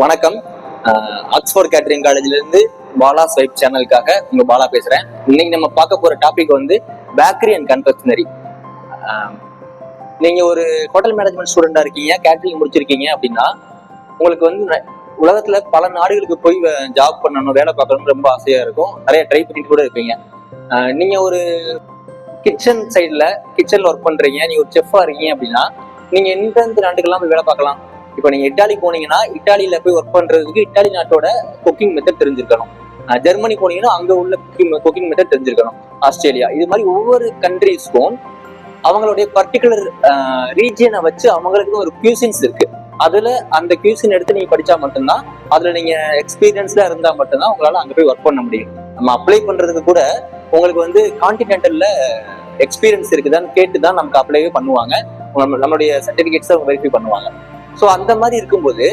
வணக்கம். Oxford catering காலேஜ்ல இருந்து பாலா ஸ்வைப் சேனலுக்காக உங்க பாலா பேசுறேன். இன்னைக்கு நம்ம பார்க்க போற டாபிக் வந்து பேக்கரி அண்ட் கன்ஃபெக்ஷனரி. நீங்க ஒரு ஹோட்டல் மேனேஜ்மெண்ட் ஸ்டூடெண்டா இருக்கீங்க, கேட்டரிங் முடிச்சிருக்கீங்க அப்படின்னா உங்களுக்கு வந்து உலகத்துல பல நாடுகளுக்கு போய் ஜாப் பண்ணணும், வேலை பார்க்கணும்னு ரொம்ப ஆசையா இருக்கும். நிறைய ட்ரை பண்ணிட்டு கூட இருப்பீங்க. நீங்க ஒரு கிச்சன்ல ஒர்க் பண்றீங்க, நீங்க ஒரு செஃப்பா இருக்கீங்க அப்படின்னா நீங்க எந்தெந்த நாட்டுக்கெல்லாம் போய் வேலை பார்க்கலாம். இப்போ நீங்க இட்டாலி போனீங்கன்னா இட்டாலியில போய் ஒர்க் பண்றதுக்கு இட்டாலி நாட்டோட குக்கிங் மெத்தட் தெரிஞ்சிருக்கணும். ஜெர்மனி போனீங்கன்னா அங்க உள்ள குக்கிங் மெத்தட் தெரிஞ்சிருக்கணும். ஆஸ்திரேலியா, இது மாதிரி ஒவ்வொரு கண்ட்ரீஸ்க்கும் அவங்களுடைய பர்டிகுலர் ரீஜியனை வச்சு அவங்களுக்குன்னு ஒரு கியூசின்ஸ் இருக்கு. அதுல அந்த கியூசின் எடுத்து நீங்க படிச்சா மட்டும்தான், அதுல நீங்க எக்ஸ்பீரியன்ஸ்ல இருந்தா மட்டும்தான் உங்களால அங்க போய் ஒர்க் பண்ண முடியும். நம்ம அப்ளை பண்றதுக்கு கூட உங்களுக்கு வந்து கான்டினென்டல்ல எக்ஸ்பீரியன்ஸ் இருக்குதான்னு கேட்டுதான் நமக்கு அப்ளைவே பண்ணுவாங்க. நம்மளுடைய சர்டிபிகேட்ஸை வெரிஃபை பண்ணுவாங்க. ஸோ அந்த மாதிரி இருக்கும்போது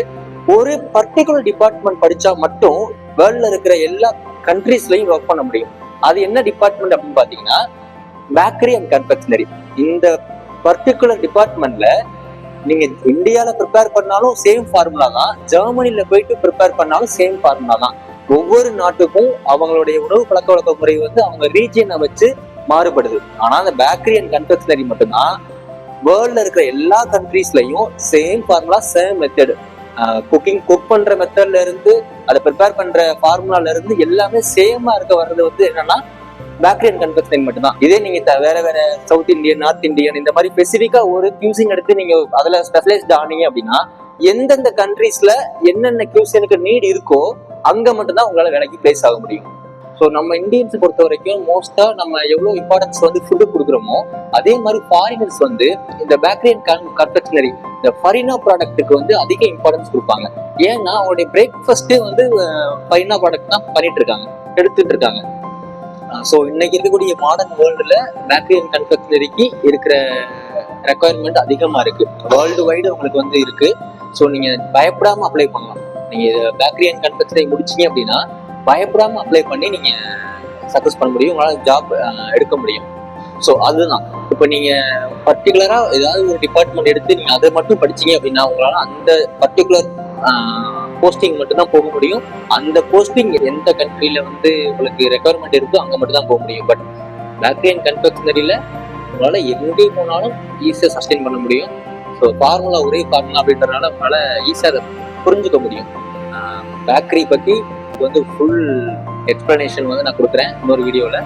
ஒரு பர்டிகுலர் டிபார்ட்மெண்ட் படிச்சா மட்டும் வேர்ல்ட்ல இருக்கிற எல்லா கண்ட்ரீஸ்லயும் ஒர்க் பண்ண முடியும். அது என்ன டிபார்ட்மெண்ட் அப்படின்னு பாத்தீங்கன்னா பேக்கரி அண்ட் கன்ஃபெக்ஷனரி. இந்த பர்டிகுலர் டிபார்ட்மெண்ட்ல நீங்க இந்தியால ப்ரிப்பேர் பண்ணாலும் சேம் ஃபார்முலா தான், ஜெர்மனில போயிட்டு ப்ரிப்பேர் பண்ணாலும் சேம் ஃபார்முலா தான். ஒவ்வொரு நாட்டுக்கும் அவங்களுடைய உணவு பழக்க வழக்க முறை வந்து அவங்க ரீஜியனை வச்சு மாறுபடுது. ஆனா அந்த பேக்கரி அண்ட் கன்ஃபெக்ஷனரி மட்டும்தான் வேர்ல்ட்ல இருக்கிற எல்லா கண்ட்ரீஸ்லயும் same formula, same method. Cook பண்ற மெத்தட்ல இருந்து அதை ப்ரிப்பேர் பண்ற ஃபார்முலால இருந்து எல்லாமே சேமா இருக்க வர்றது வந்து என்னன்னா பேக்கரி அண்ட் கன்ஃபெக்ஷனரி மட்டும்தான். இதே நீங்க வேற வேற சவுத் இந்தியன், நார்த் இந்தியன் இந்த மாதிரி ஸ்பெசிஃபிக்கா ஒரு கியூசின் எடுத்து நீங்க அதுல ஸ்பெஷலைஸ்ட் ஆனீங்க அப்படின்னா எந்தெந்த கண்ட்ரீஸ்ல என்னென்ன கியூசினுக்கு நீட் இருக்கோ அங்க மட்டும்தான் உங்களால வேலைக்கு பிளேஸ் ஆக முடியும். ஸோ நம்ம இந்தியன்ஸ் பொறுத்த வரைக்கும் மோஸ்டா நம்ம எவ்வளவு இம்பார்ட்டன்ஸ் வந்து ஃபுட்டு கொடுக்குறோமோ அதே மாதிரி ஃபாரினர்ஸ் வந்து இந்த பேக்கரி அண்ட் கன்ஃபெக்ஷனரி, இந்த ஃபரினா ப்ராடக்ட்டுக்கு வந்து அதிக இம்பார்ட்டன்ஸ் கொடுப்பாங்க. ஏன்னா அவங்களுடைய பிரேக்ஃபாஸ்ட்டே வந்து ஃபரினா ப்ராடக்ட் தான் பண்ணிட்டு இருக்காங்க, எடுத்துட்டு இருக்காங்க. ஸோ இன்னைக்கு இருக்கக்கூடிய மாடர்ன் வேர்ல்டுல பேக்கரி அண்ட் கன்ஃபெக்ஷனரிக்கு இருக்கிற ரெக்குவயர்மெண்ட் அதிகமா இருக்கு. வேர்ல்டு வைடு உங்களுக்கு வந்து இருக்கு. ஸோ நீங்க பயப்படாம அப்ளை பண்ணலாம். நீங்க பேக்கரி அண்ட் கன்ஃபெக்ஷனரி முடிச்சீங்க அப்படின்னா பயப்படாம அப்ளை பண்ணி நீங்க சக்சஸ் பண்ண முடியும், உங்களால ஜாப் எடுக்க முடியும். ஸோ அதுதான். இப்போ நீங்க பர்டிகுலரா ஏதாவது ஒரு டிபார்ட்மெண்ட் எடுத்து நீங்க அதை மட்டும் படிச்சீங்க அப்படின்னா உங்களால அந்த பர்டிகுலர் போஸ்டிங் மட்டும் தான் போக முடியும். அந்த போஸ்டிங் எந்த கண்ட்ரியில வந்து உங்களுக்கு ரெக்குவயர்மெண்ட் இருக்கோ அங்க மட்டும் தான் போக முடியும். பட் பேக்கரி அண்ட் கன்ஃபெக்ஷனரியில உங்களால எங்கே போனாலும் ஈஸியா சஸ்டெயின் பண்ண முடியும். ஸோ ஃபார்முலா ஒரே ஃபார்முலா அப்படின்றதுனால உங்களால ஈஸியா அதை புரிஞ்சுக்க முடியும். பேக்கரி பத்தி வந்து ஃபுல் எக்ஸ்பிளனேஷன் வந்து நான் கொடுக்குறேன் இன்னொரு வீடியோவில்.